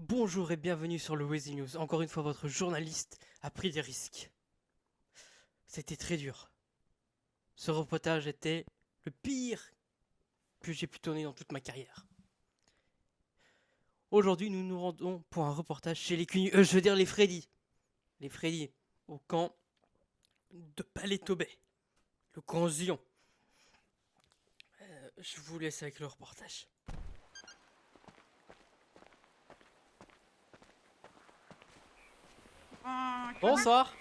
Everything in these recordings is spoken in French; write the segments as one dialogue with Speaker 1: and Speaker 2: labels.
Speaker 1: Bonjour et bienvenue sur le Weezy News. Encore une fois, votre journaliste a pris des risques. C'était très dur. Ce reportage était le pire que j'ai pu tourner dans toute ma carrière. Aujourd'hui, nous nous rendons pour un reportage chez les les Freddy. Les Freddy, au camp de Palais-Tobet. Le camp Zion. Je vous laisse avec le reportage. Bonsoir.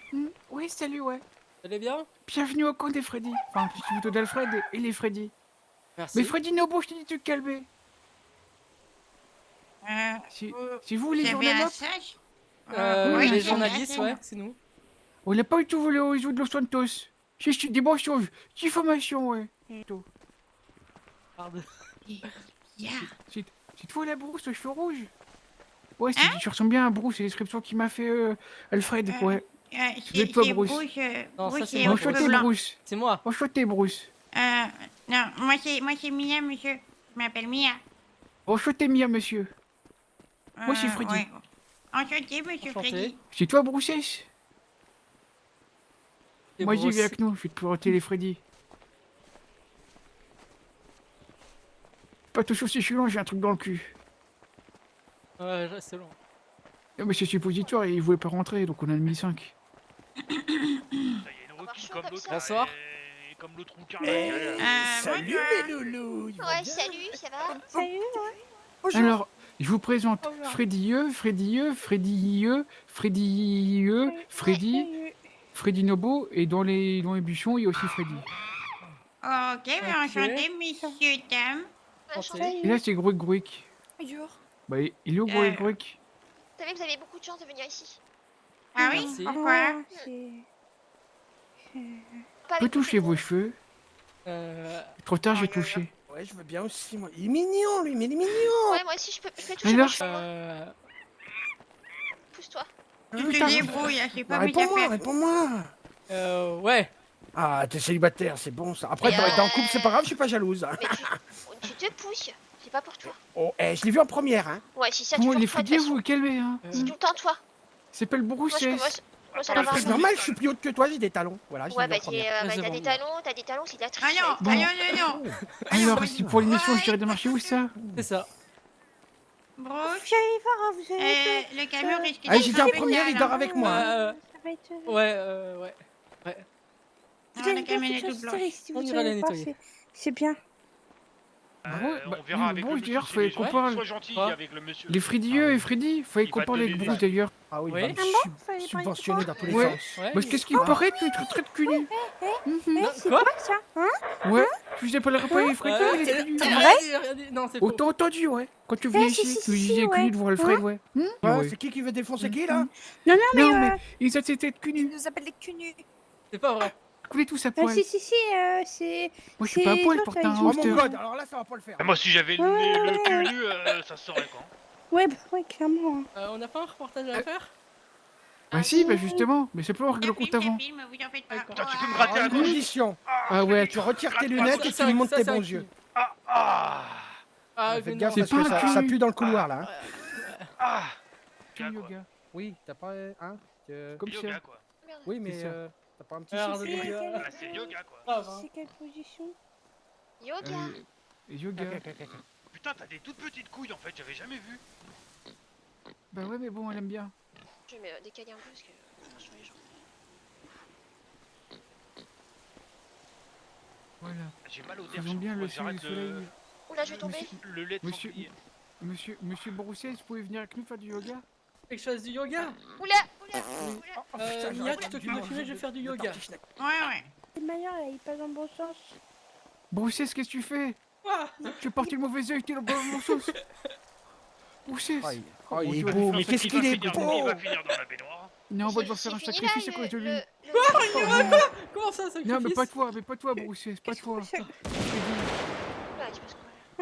Speaker 2: Oui, salut, ouais.
Speaker 1: Vous allez bien?
Speaker 2: Bienvenue au camp des Freddy. Enfin, plutôt d'Alfred et les Freddy.
Speaker 1: Merci.
Speaker 2: Mais Freddy Nobo, je te dis de te calmer. C'est vous les journalistes?
Speaker 1: Les
Speaker 2: oui,
Speaker 1: journalistes, ouais, c'est nous.
Speaker 2: On n'a pas du tout volé aux yeux de Los Santos. C'est des mensonges. Diffamation, ouais.
Speaker 1: Pardon.
Speaker 2: C'est toi la Bruce aux cheveux rouges? Ouais, tu ressembles bien à Bruce, c'est l'inscription qu'il m'a fait Alfred, ouais. C'est toi, Bruce.
Speaker 1: Non, ça c'est moi.
Speaker 2: Enchanté, Bruce.
Speaker 1: C'est moi.
Speaker 2: Enchanté, Bruce.
Speaker 3: Non, moi c'est Mia, monsieur. Je m'appelle Mia.
Speaker 2: Enchanté, Mia, monsieur. Moi, c'est Freddy.
Speaker 3: Ouais. Enchanté, monsieur
Speaker 1: Enchanté.
Speaker 3: Freddy.
Speaker 2: C'est toi, Bruce?
Speaker 1: Et
Speaker 2: Moi, j'y
Speaker 1: Bruce.
Speaker 2: vais avec nous, je vais te présenter les Freddy. Pas toucher aussi chiant, j'ai un truc dans le cul.
Speaker 1: Ouais, c'est long.
Speaker 2: Non, mais c'est suppositoire et il voulait pas rentrer, donc on a mis 5.
Speaker 4: Ça y est, une requis comme l'autre.
Speaker 1: Bonsoir.
Speaker 4: Comme l'autre rouquin.
Speaker 2: Salut
Speaker 3: bonjour.
Speaker 2: mes loulous.
Speaker 5: Ouais, salut, ça va?
Speaker 6: Salut,
Speaker 2: Alors, je vous présente Freddy, Freddy Nobo, et dans les bûchons, il y a aussi Freddy.
Speaker 3: Ok, mais
Speaker 1: Ok.
Speaker 3: enchanté, messieurs, dames.
Speaker 2: Et là, c'est Gruik Gruik.
Speaker 6: bonjour.
Speaker 2: Bah, il est où Gruik Gruik?
Speaker 5: Vous savez, vous avez beaucoup de chance de venir ici.
Speaker 3: Ah oui,
Speaker 1: Merci.
Speaker 3: pourquoi?
Speaker 5: Pas
Speaker 2: Je peux
Speaker 5: avec
Speaker 2: toucher
Speaker 5: vous.
Speaker 2: vos cheveux? Trop tard, j'ai touché.
Speaker 7: Ouais, je veux bien aussi, moi. Il est mignon, lui, mais il est mignon.
Speaker 5: Ouais, moi aussi, je peux toucher
Speaker 2: Alors
Speaker 5: vos cheveux, moi. Pousse-toi.
Speaker 3: Tu
Speaker 2: putain.
Speaker 3: te débrouilles, c'est pas
Speaker 7: Bah,
Speaker 3: mes
Speaker 7: réponds-moi,
Speaker 3: affaires.
Speaker 7: réponds-moi.
Speaker 1: Ouais.
Speaker 7: Ah, t'es célibataire, c'est bon ça. Après,
Speaker 5: Mais,
Speaker 7: t'aurais été en couple, c'est pas grave, je suis pas jalouse.
Speaker 5: Mais tu te pousses. C'est pas pour toi.
Speaker 7: Oh, je l'ai vu en première, hein.
Speaker 5: Ouais, si ça,
Speaker 2: Bon,
Speaker 5: toujours
Speaker 2: les
Speaker 5: toi, de
Speaker 2: Freddy,
Speaker 5: toute
Speaker 2: vous
Speaker 5: façon.
Speaker 2: vous calmez, hein.
Speaker 5: C'est tout le temps toi.
Speaker 2: C'est pas le Bruce.
Speaker 5: Moi, ça va
Speaker 7: C'est
Speaker 5: avoir.
Speaker 7: normal, je suis plus haute que toi, j'ai des talons. Voilà, je
Speaker 5: Ouais,
Speaker 7: l'ai vu
Speaker 5: bah,
Speaker 7: en première.
Speaker 1: c'est
Speaker 5: t'as
Speaker 1: bon.
Speaker 5: des talons, c'est de la triche.
Speaker 3: Ah non,
Speaker 2: Bon.
Speaker 3: ah non, non, non.
Speaker 2: Alors, si pour l'émission, je dirais de marcher où ça?
Speaker 1: C'est ça.
Speaker 3: Bruce,
Speaker 6: Vous allez voir, vous allez
Speaker 3: le camion risque
Speaker 7: Ah, j'étais en première, il dort avec moi. hein.
Speaker 6: Ça va être...
Speaker 1: Ouais.
Speaker 6: Vous
Speaker 3: Ah,
Speaker 6: allez
Speaker 3: la
Speaker 6: bien
Speaker 3: camionnette
Speaker 6: foutre
Speaker 3: toute
Speaker 6: sur
Speaker 3: blanche.
Speaker 6: le si
Speaker 1: On
Speaker 6: vous
Speaker 1: ira la
Speaker 6: allez voir,
Speaker 1: nettoyer.
Speaker 6: c'est bien.
Speaker 2: On
Speaker 4: verra avec
Speaker 2: Bruce,
Speaker 4: le
Speaker 2: d'ailleurs,
Speaker 4: monsieur.
Speaker 2: fallait qu'on parle.
Speaker 4: Sois gentil
Speaker 1: Quoi
Speaker 4: avec le monsieur.
Speaker 2: Les Freddyeux et Freddy, fallait
Speaker 4: Il
Speaker 2: qu'on
Speaker 4: va
Speaker 2: parle
Speaker 4: te
Speaker 2: avec
Speaker 4: donner
Speaker 2: Bruce
Speaker 4: des-
Speaker 2: d'ailleurs.
Speaker 7: Ah oui,
Speaker 1: Oui.
Speaker 7: il va me
Speaker 6: Fallait pas
Speaker 7: subventionner dans tous les
Speaker 2: Ouais.
Speaker 7: sens.
Speaker 1: Ouais.
Speaker 2: Parce qu'est-ce qu'il paraît, tu traites de cul nu.
Speaker 6: C'est
Speaker 1: Quoi
Speaker 6: quoi ça hein?
Speaker 2: Ouais, tu sais pas le repas les Freddy, il est cul nu.
Speaker 1: Rien dit. Non, c'est faux.
Speaker 2: Autant entendu, ouais. Quand tu venais
Speaker 6: si,
Speaker 2: ici,
Speaker 6: si,
Speaker 2: tu
Speaker 6: si,
Speaker 2: disais cul nu
Speaker 6: ouais.
Speaker 2: devant Alfred, ouais.
Speaker 7: Ah,
Speaker 2: Ouais.
Speaker 7: c'est qui veut défoncer qui, là?
Speaker 6: Non,
Speaker 2: Non,
Speaker 6: mais...
Speaker 2: mais ils ont cette tête cul nu.
Speaker 6: nous appelle les cul nus.
Speaker 1: C'est pas vrai.
Speaker 2: Coulez tous à poil.
Speaker 6: Si, c'est...
Speaker 2: Moi, je suis pas à poil,
Speaker 6: c'est
Speaker 2: pourtant.
Speaker 6: autres,
Speaker 2: un
Speaker 6: ils
Speaker 7: Oh
Speaker 6: ont-
Speaker 7: mon
Speaker 2: hamster.
Speaker 7: god, alors là, ça va pas le faire.
Speaker 4: Ah, moi, si j'avais le nez, le cul nu, ça se saurait quand.
Speaker 6: Ouais, bah ouais, clairement.
Speaker 1: On n'a pas un reportage à faire?
Speaker 2: Bah si, bah justement. Mais c'est pas régler le compte avant.
Speaker 3: Film, vous en faites pas.
Speaker 1: D'accord.
Speaker 4: Putain, tu peux me gratter
Speaker 7: À
Speaker 4: la
Speaker 7: une
Speaker 4: gauche.
Speaker 7: condition.
Speaker 2: Ah ouais,
Speaker 7: Tu retires tes lunettes et tu lui montres tes bons yeux.
Speaker 4: Ah.
Speaker 1: Ah,
Speaker 7: Faites
Speaker 1: non.
Speaker 7: gaffe
Speaker 2: C'est
Speaker 7: parce que
Speaker 2: pas un
Speaker 7: ça
Speaker 2: cul.
Speaker 7: pue dans le couloir, là. hein.
Speaker 4: Ah.
Speaker 2: cul yoga.
Speaker 7: Oui, t'as pas... Hein
Speaker 2: Comme ça.
Speaker 4: Yoga, quoi.
Speaker 5: Merde.
Speaker 7: Oui, mais
Speaker 2: C'est ça.
Speaker 7: t'as pas un petit
Speaker 1: Alors,
Speaker 7: souffle?
Speaker 1: yoga.
Speaker 4: Ah, c'est yoga, quoi.
Speaker 1: Ah, bah.
Speaker 6: C'est quelle position?
Speaker 5: Yoga.
Speaker 2: Yoga.
Speaker 4: Putain, t'as des toutes petites couilles, en fait, j'avais jamais vu.
Speaker 2: Bah ouais, mais bon, elle aime bien.
Speaker 5: Je vais me décaler un peu parce que ça marche sur les gens.
Speaker 2: Voilà.
Speaker 4: J'ai mal au
Speaker 2: Faisons
Speaker 4: derrière.
Speaker 2: bien le
Speaker 4: J'arrête
Speaker 2: soleil.
Speaker 5: Oula, je vais tomber.
Speaker 4: le lait de
Speaker 2: Monsieur-
Speaker 4: sanglier.
Speaker 2: Monsieur Broussel, vous pouvez venir avec nous faire du yoga?
Speaker 1: Quelque chose du yoga?
Speaker 5: Oula.
Speaker 7: Oh, putain,
Speaker 1: Mia,
Speaker 7: j'aurais
Speaker 1: tu
Speaker 7: pas
Speaker 1: t'occupes
Speaker 7: dû
Speaker 1: de filmer, je vais faire du
Speaker 7: le
Speaker 1: yoga.
Speaker 7: tartiche-neck.
Speaker 3: Ouais.
Speaker 6: C'est meilleur, là, il passe dans le bon sens.
Speaker 2: Broussel, qu'est-ce que tu fais?
Speaker 1: Ah.
Speaker 2: Tu es parti le mauvais œil, t'es dans le bon sens. Broussel.
Speaker 7: Oh, il
Speaker 2: Oh,
Speaker 7: est
Speaker 2: tu vas
Speaker 7: beau,
Speaker 2: faire
Speaker 7: mais
Speaker 2: ça
Speaker 7: qu'est-ce
Speaker 2: qui
Speaker 7: qu'il est
Speaker 4: Il va
Speaker 7: beau!
Speaker 4: finir dans la baignoire.
Speaker 2: Non, on va devoir faire un
Speaker 5: C'est fini,
Speaker 2: sacrifice
Speaker 5: là,
Speaker 2: à cause de lui.
Speaker 1: Comment ça, sacrifice?
Speaker 2: Non, mais pas toi, Broussel, pas toi.
Speaker 5: Oula, il se passe quoi, là?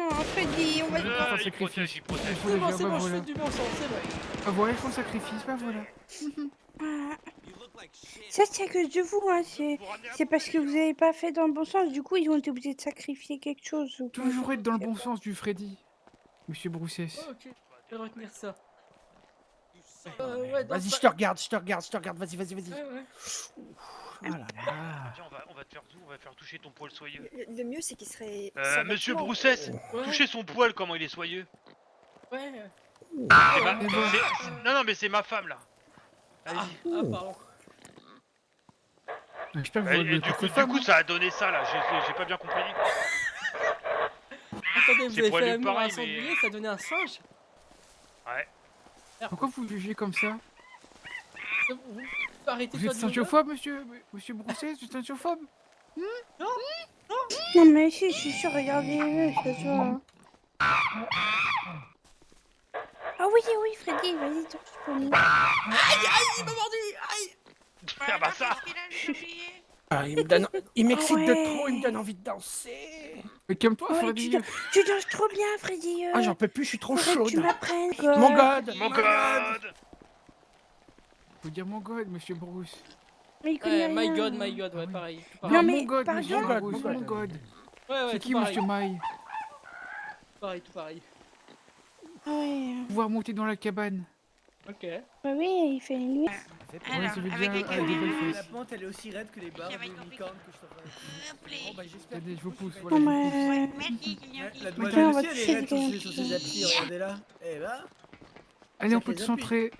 Speaker 6: Oh, Freddy, on va...
Speaker 2: faire
Speaker 4: Il
Speaker 2: sacrifice.
Speaker 4: protège, il protège.
Speaker 1: C'est bon,
Speaker 2: Bah,
Speaker 1: je
Speaker 2: voilà.
Speaker 1: fais du bon sens, c'est vrai.
Speaker 2: Ah voilà, ils font sacrifice, bah voilà.
Speaker 6: Ça, c'est à cause de vous, hein. C'est parce que vous avez pas fait dans le bon sens. Du coup, ils ont été obligés de sacrifier quelque chose. ou quoi.
Speaker 2: Toujours être dans le bon sens du Freddy. Monsieur Broussès.
Speaker 1: Oh, ok, je vais retenir ça. Ouais, non,
Speaker 7: Vas-y,
Speaker 1: pas-
Speaker 7: je te regarde, vas-y, vas-y.
Speaker 1: Ouais, ouais.
Speaker 7: Oh là là.
Speaker 4: Tiens, on va te faire on va faire toucher ton poil soyeux.
Speaker 5: Le mieux, c'est qu'il serait.
Speaker 4: Monsieur Broussès,
Speaker 1: Ouais.
Speaker 4: touchez son poil, comment il est soyeux.
Speaker 1: Ouais.
Speaker 4: C'est ma-
Speaker 2: Et voilà.
Speaker 4: Non, mais c'est ma femme là.
Speaker 1: Ah,
Speaker 4: Allez-y.
Speaker 1: pardon.
Speaker 2: J'espère que vous
Speaker 4: Et
Speaker 2: allez
Speaker 4: du coup, ça a donné ça là. J'ai pas bien compris.
Speaker 1: Attendez, vous
Speaker 4: C'est
Speaker 1: avez
Speaker 4: poilu
Speaker 1: fait la mort à un
Speaker 4: pareil, mais-
Speaker 1: sanglier, ça a donné un singe?
Speaker 4: Ouais.
Speaker 2: Pourquoi vous jugez comme ça?
Speaker 1: Vous arrêtez
Speaker 2: Vous êtes scientiophobe, monsieur Brousset? Vous êtes scientiophobe?
Speaker 6: Non, mais si, je suis sûr, regardez-le, ça se voit. Ah oui, oui, Freddy, vas-y, touche-toi.
Speaker 1: Il m'a mordu! Aïe!
Speaker 4: Ah bah ça.
Speaker 7: Ah, il m'excite
Speaker 6: Ah
Speaker 7: de
Speaker 6: ouais.
Speaker 7: trop, il me donne envie de danser.
Speaker 2: Mais calme-toi,
Speaker 6: Ouais,
Speaker 2: Freddy.
Speaker 6: tu danses trop bien, Freddy.
Speaker 7: Ah, j'en peux plus, je suis trop
Speaker 6: faudrait que
Speaker 7: chaude.
Speaker 6: tu m'apprennes.
Speaker 7: Mon god.
Speaker 4: Mon god.
Speaker 2: Faut dire mon god, monsieur Bruce.
Speaker 6: Mais il connaît
Speaker 1: Ouais, my
Speaker 6: rien.
Speaker 1: god, ouais, pareil. Tout
Speaker 6: Non,
Speaker 1: pareil.
Speaker 6: mais
Speaker 2: mon god,
Speaker 6: par
Speaker 2: monsieur
Speaker 6: exemple-
Speaker 2: Bruce,
Speaker 7: Mon
Speaker 2: mon god.
Speaker 1: Ouais, ouais,
Speaker 2: C'est
Speaker 1: tout
Speaker 2: qui,
Speaker 1: pareil.
Speaker 2: monsieur Maille?
Speaker 1: Tout pareil.
Speaker 6: Ah ouais.
Speaker 2: Pouvoir monter dans la cabane.
Speaker 1: Ok.
Speaker 6: Bah oui, il fait une nuit.
Speaker 3: Alors,
Speaker 2: ça veut
Speaker 3: avec
Speaker 2: dire
Speaker 3: les
Speaker 2: des
Speaker 3: caméras,
Speaker 2: belles
Speaker 8: La
Speaker 2: fesses.
Speaker 8: pente elle est aussi raide que les barres
Speaker 3: Ça va
Speaker 8: de
Speaker 3: être
Speaker 8: licorne que je t'envoie.
Speaker 3: Hop là.
Speaker 2: Attendez, je vous pousse,
Speaker 6: Non,
Speaker 2: voilà, je vous pousse.
Speaker 6: mais...
Speaker 3: Merci, c'est gentil.
Speaker 8: La
Speaker 6: Attends,
Speaker 8: demoiselle
Speaker 6: on va
Speaker 8: aussi elle
Speaker 6: toucher
Speaker 8: est raide
Speaker 6: quelqu'un.
Speaker 8: sur ses applis, regardez là. Eh bah.
Speaker 2: Allez, on
Speaker 8: Ça
Speaker 2: peut
Speaker 8: fait
Speaker 2: tous entrer.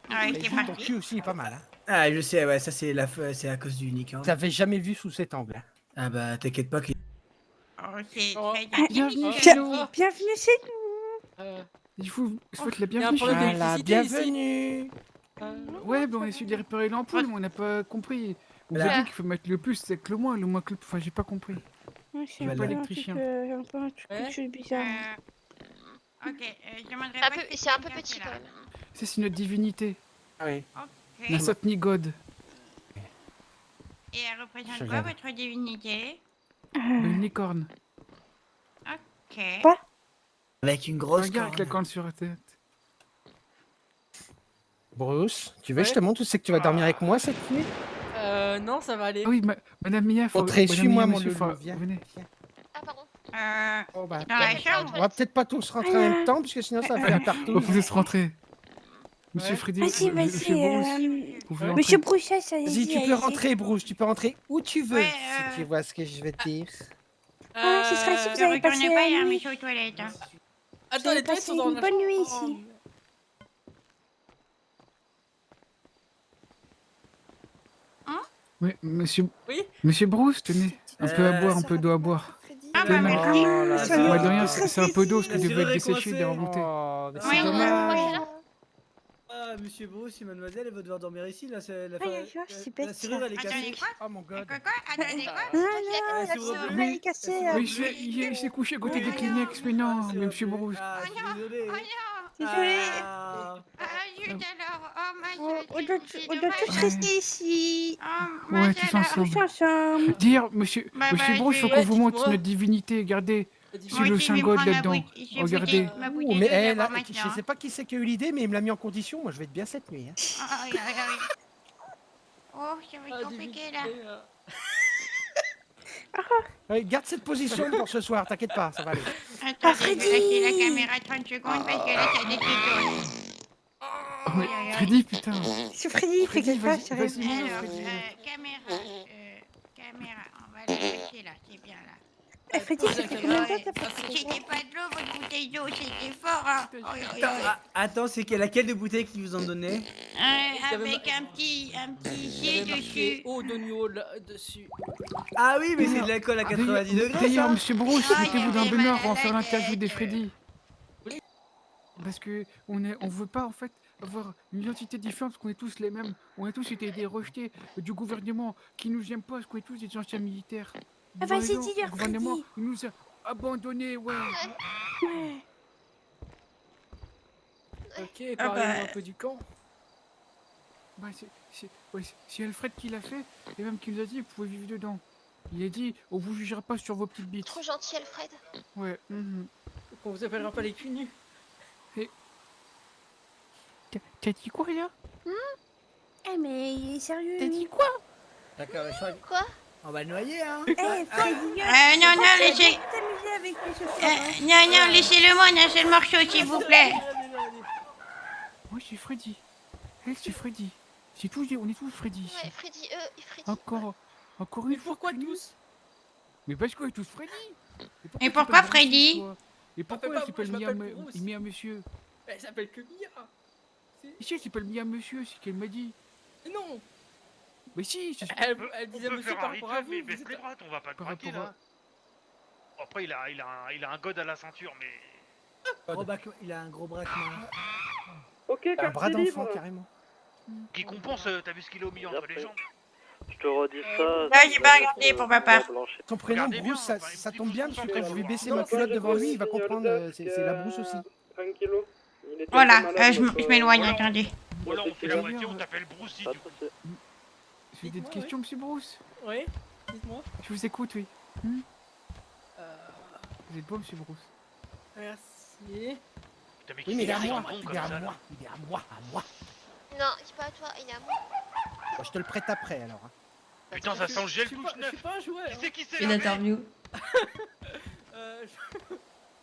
Speaker 3: Ouais,
Speaker 7: Mais
Speaker 3: c'est
Speaker 7: ton
Speaker 3: parti.
Speaker 7: cul aussi est pas mal. Hein.
Speaker 8: Ah je sais, ouais, ça c'est c'est à cause du unicorn.
Speaker 7: Je l'avais jamais vu sous cet angle.
Speaker 8: Ah bah t'inquiète pas qu'il...
Speaker 3: Oh, c'est
Speaker 1: Oh.
Speaker 3: très
Speaker 6: Ah,
Speaker 3: gentil,
Speaker 2: bienvenue
Speaker 3: monsieur.
Speaker 2: chez nous.
Speaker 6: Bienvenue chez nous.
Speaker 2: Il faut souhaiter la
Speaker 1: Il y a un
Speaker 2: bienvenue.
Speaker 1: problème
Speaker 2: chez
Speaker 1: d'électricité ici.
Speaker 7: bienvenue.
Speaker 2: nous. Ouais, ben on a essayé de réparer l'ampoule, mais on n'a pas compris. On vous a dit qu'il faut mettre le plus avec le moins que le... Enfin, j'ai pas compris.
Speaker 6: Ouais, c'est
Speaker 8: Voilà.
Speaker 6: un peu un
Speaker 2: Électricien.
Speaker 6: truc
Speaker 1: Ouais.
Speaker 6: quelque chose de bizarre.
Speaker 3: Ok, je demanderai
Speaker 5: Un
Speaker 3: pas
Speaker 5: peu,
Speaker 3: que
Speaker 5: c'est un peu
Speaker 3: quelqu'un
Speaker 5: petit
Speaker 3: soit
Speaker 5: quand
Speaker 3: là.
Speaker 5: même.
Speaker 2: C'est notre divinité.
Speaker 7: Oui.
Speaker 3: Ok.
Speaker 2: La Satni God.
Speaker 3: Et elle représente
Speaker 7: Je
Speaker 3: quoi
Speaker 7: regarde.
Speaker 3: votre divinité?
Speaker 2: Une licorne.
Speaker 3: Ok.
Speaker 8: Avec une grosse
Speaker 2: Regarde avec la
Speaker 8: corne.
Speaker 2: corne sur la tête.
Speaker 7: Bruce, tu veux
Speaker 1: Ouais.
Speaker 7: je te montre où c'est que tu vas dormir avec moi cette nuit?
Speaker 1: Non, ça va aller.
Speaker 2: Ah oui, madame Mia, faut...
Speaker 7: Entrez,
Speaker 2: madame
Speaker 7: suis-moi
Speaker 2: Mia,
Speaker 7: mon
Speaker 2: monsieur,
Speaker 7: loulou,
Speaker 2: faut-
Speaker 7: viens.
Speaker 2: venez.
Speaker 5: Ah, pardon.
Speaker 7: Oh, bah,
Speaker 3: Dans la chambre?
Speaker 7: on va peut-être pas tous rentrer en même temps, parce que sinon ça va faire un
Speaker 2: On
Speaker 7: cartouche.
Speaker 2: vous laisse rentrer. Monsieur
Speaker 1: Ouais.
Speaker 2: Freddy,
Speaker 6: Vas-y,
Speaker 2: monsieur
Speaker 6: vas-y.
Speaker 2: Bruce, vous pouvez rentrer.
Speaker 6: Monsieur Brouchès, allez-y.
Speaker 7: Vas-y, tu peux
Speaker 6: allez-y.
Speaker 7: rentrer, Bruce, tu peux rentrer où tu veux,
Speaker 3: Ouais,
Speaker 7: si tu vois ce que je vais te dire.
Speaker 6: Ah, ce serait si vous
Speaker 3: Ne
Speaker 6: avez passé
Speaker 3: retournez pas, il y a
Speaker 6: la
Speaker 3: un
Speaker 6: nuit.
Speaker 3: monsieur aux toilettes. hein.
Speaker 1: Attends,
Speaker 6: Vous avez
Speaker 1: les toilettes
Speaker 6: passé
Speaker 1: sont dans
Speaker 6: une
Speaker 1: la
Speaker 6: bonne nuit
Speaker 1: chambre.
Speaker 6: ici.
Speaker 2: Oui, monsieur...
Speaker 1: Oui.
Speaker 2: Monsieur Bruce, tenez. Un peu à boire, un peu d'eau à boire.
Speaker 3: Ah bah
Speaker 2: Tenez.
Speaker 3: merci.
Speaker 7: Oh là
Speaker 6: Ça
Speaker 7: là.
Speaker 6: va
Speaker 2: Ouais, de rien,
Speaker 6: être
Speaker 2: c'est un peu d'eau, ce
Speaker 8: La
Speaker 2: qui devait
Speaker 8: serrure
Speaker 2: être
Speaker 8: est
Speaker 2: desséché,
Speaker 8: coincée.
Speaker 2: remonté.
Speaker 7: Oh, mais
Speaker 3: Oui,
Speaker 7: c'est
Speaker 3: oui,
Speaker 7: dommage.
Speaker 8: Ah monsieur Bruce et mademoiselle elle va devoir dormir ici là, c'est la,
Speaker 6: Ouais, je vois, c'est bête,
Speaker 8: la serrure elle est
Speaker 3: Attendez
Speaker 8: cassée.
Speaker 3: quoi?
Speaker 7: Oh mon god.
Speaker 3: Quoi? Attendez quoi?
Speaker 6: Non, non,
Speaker 8: Elle
Speaker 6: la
Speaker 8: s'ouvre
Speaker 6: serrure,
Speaker 8: plus.
Speaker 6: elle est cassée.
Speaker 2: Oui, il s'est couché à côté des Kleenex, mais non, mais monsieur Bruce.
Speaker 8: Ah, je suis désolé.
Speaker 3: Oh non!
Speaker 6: Désolée.
Speaker 8: Ah.
Speaker 3: Ah zut alors! Oh ma
Speaker 6: On
Speaker 3: chérie,
Speaker 6: doit
Speaker 3: c'est
Speaker 6: tous
Speaker 3: dommage.
Speaker 6: rester ici.
Speaker 3: Oh
Speaker 2: Ouais,
Speaker 3: ma
Speaker 2: tous
Speaker 3: chérie.
Speaker 2: ensemble.
Speaker 6: Tous ensemble.
Speaker 2: Dire, monsieur
Speaker 3: Bah,
Speaker 2: Bruce, faut
Speaker 3: je-
Speaker 2: qu'on vous montre
Speaker 1: dites-moi.
Speaker 2: notre divinité, regardez.
Speaker 1: Vas-y,
Speaker 2: Sur le
Speaker 3: aussi, je vais
Speaker 2: Saint-God
Speaker 3: prendre ma
Speaker 2: là-dedans.
Speaker 3: bouteille- je vais
Speaker 2: Regardez.
Speaker 3: goûter ma
Speaker 7: Oh,
Speaker 3: bouteille
Speaker 7: mais
Speaker 3: d'eau
Speaker 7: elle,
Speaker 3: d'abord
Speaker 7: je
Speaker 3: maintenant.
Speaker 7: sais pas qui c'est qui a eu l'idée, mais il me l'a mis en condition. Moi, je vais être bien cette nuit. Hein.
Speaker 3: Ah, oui, oui, oui. Oh, ça va
Speaker 1: Ah,
Speaker 3: être compliqué là.
Speaker 7: Ouais, garde cette position pour ce soir, t'inquiète pas, ça va aller.
Speaker 3: Attendez, je
Speaker 6: Freddy.
Speaker 3: vais lâcher la caméra 30 secondes parce que là, ça détruit.
Speaker 2: Oh, mais Freddy, putain.
Speaker 6: C'est Freddy, il fait
Speaker 2: Freddy,
Speaker 6: quelque chose,
Speaker 2: vas-y,
Speaker 6: sérieux.
Speaker 2: vas-y.
Speaker 3: Alors,
Speaker 2: Freddy.
Speaker 3: caméra, on va la laisser là, c'est bien là.
Speaker 6: Eh, Freddy, ça fait combien de temps
Speaker 3: Ouais,
Speaker 6: t'as pas fait ça?
Speaker 3: C'était pas de l'eau, votre bouteille d'eau, c'était fort, hein. Oh, oh, oh,
Speaker 8: Attends, attends, c'est laquelle de bouteille qu'ils vous ont donné?
Speaker 3: avec un petit
Speaker 1: Il
Speaker 3: J
Speaker 1: y avait marqué
Speaker 3: dessus.
Speaker 1: eau d'oignon là-dessus.
Speaker 8: Ah oui, mais c'est de l'alcool à 90 degrés
Speaker 2: D'ailleurs,
Speaker 8: ça.
Speaker 2: monsieur Bruce,
Speaker 3: Ah,
Speaker 2: mettez-vous
Speaker 3: il y
Speaker 2: dans le
Speaker 3: avait
Speaker 2: baignoire,
Speaker 3: mal
Speaker 2: on va
Speaker 3: à
Speaker 2: faire
Speaker 3: la
Speaker 2: l'interview des
Speaker 3: tête.
Speaker 2: Freddy. Parce que on veut pas en fait avoir une identité différente, parce qu'on est tous les mêmes. On a tous été des rejetés du gouvernement qui nous aime pas, parce qu'on est tous des anciens militaires.
Speaker 6: Ah, vas-y,
Speaker 2: Raison,
Speaker 6: dis-leur,
Speaker 2: le gouvernement,
Speaker 6: Freddy.
Speaker 2: il nous a abandonnés, ouais.
Speaker 6: Ouais.
Speaker 1: Ok,
Speaker 3: Ah
Speaker 1: parlez
Speaker 3: bah.
Speaker 1: un peu du camp.
Speaker 2: Bah, c'est Alfred qui l'a fait, et même qui nous a dit, vous pouvez vivre dedans. Il a dit, on vous jugera pas sur vos petites bites.
Speaker 5: Trop gentil, Alfred.
Speaker 2: Ouais.
Speaker 1: On vous appellera pas les culs nus.
Speaker 2: T'as dit quoi, là?
Speaker 6: Eh, mais il est sérieux,
Speaker 2: T'as
Speaker 6: lui.
Speaker 2: dit quoi?
Speaker 8: D'accord, je crois
Speaker 5: Quoi?
Speaker 8: on va le noyer hein.
Speaker 6: Eh, Freddy,
Speaker 3: Non, non, laissez.
Speaker 6: t'amuser avec lui ce soir, hein.
Speaker 3: Non, non, laissez-le moi d'un seul morceau, s'il vous plaît.
Speaker 2: Moi, c'est Freddy. Elle, c'est Freddy. On est tous Freddy ici.
Speaker 5: Ouais, Freddy, Freddy.
Speaker 2: Encore une fois.
Speaker 8: Pourquoi
Speaker 2: que nous-
Speaker 8: tous?
Speaker 2: Mais parce qu'on est tous Freddy.
Speaker 3: Et
Speaker 2: tu
Speaker 3: pourquoi
Speaker 2: t'appelles
Speaker 3: Freddy
Speaker 2: Bruce, toi Et pourquoi
Speaker 8: M'appelle pas
Speaker 2: elle s'appelle
Speaker 8: Bruce, je
Speaker 2: Mia,
Speaker 8: m'appelle Bruce.
Speaker 2: Mia Monsieur
Speaker 8: Elle s'appelle que Mia.
Speaker 2: Si, elle s'appelle Mia Monsieur, c'est ce qu'elle m'a dit.
Speaker 8: Non.
Speaker 2: Mais si, c'est
Speaker 8: Elle
Speaker 4: On
Speaker 8: disait
Speaker 4: peut
Speaker 8: monsieur
Speaker 4: faire
Speaker 8: par
Speaker 4: un
Speaker 8: rapport à
Speaker 4: rituel,
Speaker 8: vous.
Speaker 4: mais
Speaker 8: vous
Speaker 4: baisse
Speaker 8: êtes-
Speaker 4: les bras, on va pas te
Speaker 2: par
Speaker 4: braquer
Speaker 2: rapport
Speaker 4: là. Après, il a un god à la ceinture, mais.
Speaker 8: Il a un gros braquemar.
Speaker 9: Ok,
Speaker 7: Un
Speaker 9: carte
Speaker 7: bras
Speaker 9: c'est
Speaker 7: d'enfant,
Speaker 9: libre.
Speaker 7: carrément.
Speaker 4: Qui compense, t'as vu ce qu'il a au milieu entre les jambes?
Speaker 9: Je te redis ça.
Speaker 3: Là, j'ai pas regardé pour papa.
Speaker 7: Son prénom,
Speaker 4: Regardez bien,
Speaker 7: Bruce, ça,
Speaker 4: enfin,
Speaker 7: ça
Speaker 4: il
Speaker 7: tombe bien,
Speaker 4: faut
Speaker 7: parce
Speaker 4: se
Speaker 7: que quand je vais
Speaker 4: concentrer
Speaker 7: baisser
Speaker 4: sur
Speaker 7: ma
Speaker 4: le
Speaker 7: culotte
Speaker 9: je
Speaker 7: devant
Speaker 9: vous
Speaker 7: lui, il va
Speaker 9: signale
Speaker 7: comprendre,
Speaker 9: date
Speaker 7: c'est
Speaker 9: que-
Speaker 7: la Bruce aussi.
Speaker 9: Tranquillo. Il était
Speaker 3: Voilà,
Speaker 9: pas malade,
Speaker 3: je m'éloigne,
Speaker 4: Voilà.
Speaker 3: attendez.
Speaker 4: Voilà, on fait la
Speaker 2: D'ailleurs,
Speaker 4: moitié, on t'appelle Brucey.
Speaker 9: Pas
Speaker 4: Du
Speaker 9: de
Speaker 4: coup.
Speaker 9: soucis.
Speaker 2: J'ai des
Speaker 8: Dites-moi,
Speaker 2: questions, monsieur Bruce.
Speaker 8: Oui. Dites-moi.
Speaker 2: Je vous écoute, oui.
Speaker 8: Euh,
Speaker 2: Vous êtes beau, monsieur Bruce.
Speaker 8: Merci.
Speaker 4: Putain, mais
Speaker 7: Oui, mais il est à
Speaker 4: qui
Speaker 7: moi,
Speaker 4: bon
Speaker 7: il
Speaker 4: comme
Speaker 7: est à
Speaker 4: ça,
Speaker 7: moi,
Speaker 4: là.
Speaker 7: il est à moi.
Speaker 5: Non, dis pas à toi, il est à moi.
Speaker 7: Bon, je te le prête après, alors. hein.
Speaker 4: Putain, ça sent le gel
Speaker 8: Je suis
Speaker 4: couche
Speaker 8: pas-
Speaker 4: neuf.
Speaker 8: Je suis pas un jouet.
Speaker 4: Qui
Speaker 8: hein.
Speaker 4: c'est qui c'est
Speaker 10: Une
Speaker 4: là, mec
Speaker 10: interview.
Speaker 8: Euh,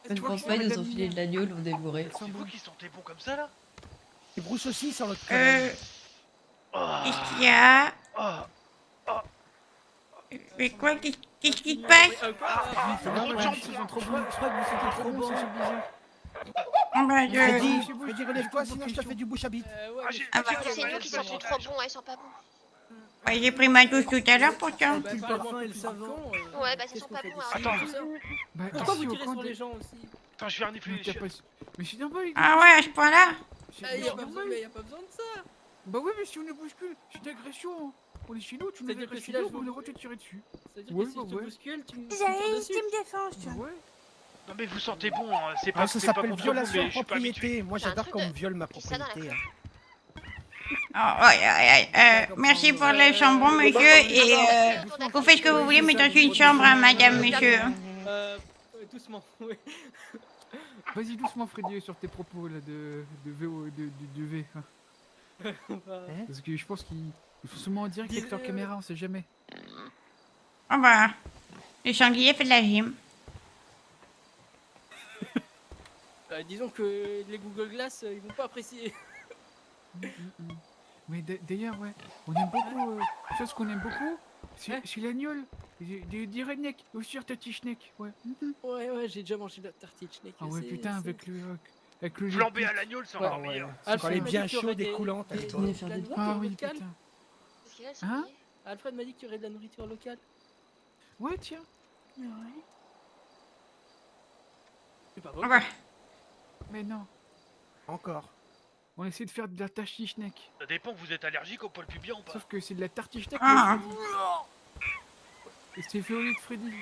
Speaker 10: Je ne pense pas, ils nous ont filé de l'agneau, ils l'ont dévoré.
Speaker 4: C'est vous qui sentez bon comme ça là?
Speaker 7: Et Bruce aussi, sans l'autre
Speaker 3: Euh,
Speaker 4: Oh,
Speaker 3: qu'est-ce qu'il y a?
Speaker 4: oh,
Speaker 3: Mais quoi? Qu'est-ce qui se passe?
Speaker 4: trop de jambes.
Speaker 8: Je crois que vous sentez trop bon.
Speaker 3: Oh bah,
Speaker 7: Freddy,
Speaker 2: Monsieur Bruce,
Speaker 7: Freddy, relève-toi, sinon je te fais du bouche à bite.
Speaker 8: Ouais,
Speaker 4: Ah, j'ai-
Speaker 3: Ah bah,
Speaker 4: j'ai-
Speaker 5: C'est nous qui sentons trop bon, ils sont pas bons.
Speaker 3: ouais, j'ai pris ma douche tout à l'heure pourtant.
Speaker 8: Bah, le parfum et le savon.
Speaker 5: Ouais, bah, ça sent pas bon,
Speaker 4: Attends.
Speaker 2: Bah,
Speaker 8: Pourquoi
Speaker 2: ici,
Speaker 8: vous
Speaker 2: au
Speaker 8: tirez
Speaker 2: camp
Speaker 8: sur
Speaker 2: de-
Speaker 8: les gens aussi?
Speaker 4: Attends, je vais renifler
Speaker 2: Mais
Speaker 4: les
Speaker 2: t'as
Speaker 4: chiens.
Speaker 2: pas- Mais c'est normal,
Speaker 3: Ah ouais, à ce point-là?
Speaker 2: c'est
Speaker 8: Y a pas
Speaker 2: normal.
Speaker 8: besoin, mais y a pas besoin de ça.
Speaker 2: Bah ouais, mais si on ne bouscule, c'est une agression. On est chez nous, tu nous
Speaker 8: C'est-à-dire que
Speaker 2: agresses
Speaker 8: si
Speaker 2: chez
Speaker 8: là,
Speaker 2: nous,
Speaker 8: je
Speaker 2: on
Speaker 8: vous-
Speaker 2: aurait te tirer dessus.
Speaker 8: C'est-à-dire
Speaker 2: Ouais,
Speaker 8: que si je te
Speaker 2: ouais.
Speaker 8: bouscule, tu me
Speaker 6: J'ai
Speaker 8: tires dessus.
Speaker 6: me défense, tu
Speaker 2: Bah
Speaker 6: vois.
Speaker 2: ouais.
Speaker 4: Non, mais vous sentez bon, hein. C'est pas
Speaker 7: Ah, ça
Speaker 4: c'est pas
Speaker 7: s'appelle
Speaker 4: contre vous,
Speaker 7: violation
Speaker 4: mais
Speaker 7: de
Speaker 4: je suis pas habitué.
Speaker 7: propriété. Moi,
Speaker 5: C'est un
Speaker 7: j'adore
Speaker 5: truc
Speaker 7: qu'on me
Speaker 5: de-
Speaker 7: viole ma
Speaker 5: Qui ça dans la
Speaker 7: propriété.
Speaker 3: Oh, ouais, ouais, ouais. Merci pour le chambon, monsieur, et vous faites ce que vous voulez, mais dans une chambre, hein, madame, monsieur.
Speaker 8: Doucement, oui.
Speaker 2: Vas-y doucement, Freddy, sur tes propos là de VO, de V. hein. Parce que je pense qu'il faut seulement en direct avec leur caméra, on sait jamais.
Speaker 3: Oh bah, le sanglier fait de la gym.
Speaker 8: Disons que les Google Glass, ils vont pas apprécier.
Speaker 2: Mais d'ailleurs, ouais, on aime beaucoup. Ce qu'on aime beaucoup, c'est l'agnole. Des rednecks, aussi Tatichnek, ouais.
Speaker 8: Ouais, j'ai déjà mangé de la tartine.
Speaker 2: Ah ouais, putain, avec le
Speaker 4: Flambé à l'agneau, c'est encore
Speaker 7: Ouais,
Speaker 4: meilleur.
Speaker 7: c'est quand elle est
Speaker 8: m'a
Speaker 7: bien
Speaker 8: dit qu'il y aurait
Speaker 7: chaude et coulante. elle est bonne.
Speaker 10: Venez faire des
Speaker 2: Ah oui, putain.
Speaker 5: Parce que là,
Speaker 2: Hein
Speaker 5: c'est
Speaker 8: Alfred m'a dit qu'il y aurait de la nourriture locale.
Speaker 2: Ouais, tiens.
Speaker 8: C'est pas
Speaker 3: Oh
Speaker 8: vrai.
Speaker 3: bah,
Speaker 2: Mais non,
Speaker 7: Encore.
Speaker 2: on essaie de faire de la Tatichnek.
Speaker 4: Ça dépend, vous êtes allergique au poil pubien ou pas?
Speaker 2: Sauf que c'est de la tartichnek.
Speaker 3: Ah.
Speaker 2: Et c'est fait au lait de Freddy.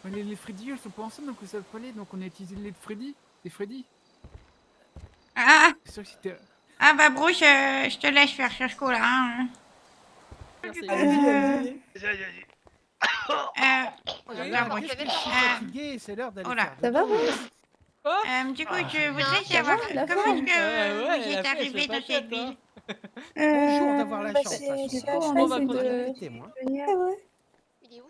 Speaker 2: Ouais, les Freddy, elles sont pas ensemble, donc ça savent pas lait, donc on a utilisé le lait de Freddy. Des Freddy.
Speaker 3: ah,
Speaker 2: C'est sûr que c'était.
Speaker 3: ah bah, Bruce, je te laisse faire sur ce coup-là, hein.
Speaker 8: Merci.
Speaker 4: Vas-y.
Speaker 5: encore
Speaker 7: Qu'est-ce
Speaker 5: qu'il y avait
Speaker 7: que je
Speaker 5: le
Speaker 7: suis
Speaker 3: Ah.
Speaker 7: fatigué, c'est l'heure d'aller
Speaker 3: Oh là.
Speaker 7: faire.
Speaker 10: Ça va,
Speaker 3: Du coup, je voudrais
Speaker 5: ça
Speaker 3: savoir
Speaker 10: va, la
Speaker 3: comment
Speaker 10: forme.
Speaker 3: est-ce que
Speaker 8: Ouais,
Speaker 3: vous
Speaker 8: la
Speaker 3: êtes
Speaker 8: fraîche,
Speaker 3: arrivé
Speaker 8: la
Speaker 3: dans cette
Speaker 8: patate, hein.
Speaker 3: ville?
Speaker 7: Bonjour d'avoir la
Speaker 6: bah,
Speaker 7: chance.
Speaker 6: c'est-
Speaker 7: ça,
Speaker 6: c'est
Speaker 7: c'est
Speaker 6: pas-
Speaker 7: pas
Speaker 8: on va
Speaker 10: c'est
Speaker 8: prendre
Speaker 10: de...
Speaker 7: invité, moi.
Speaker 6: Ah ouais.
Speaker 5: Il est où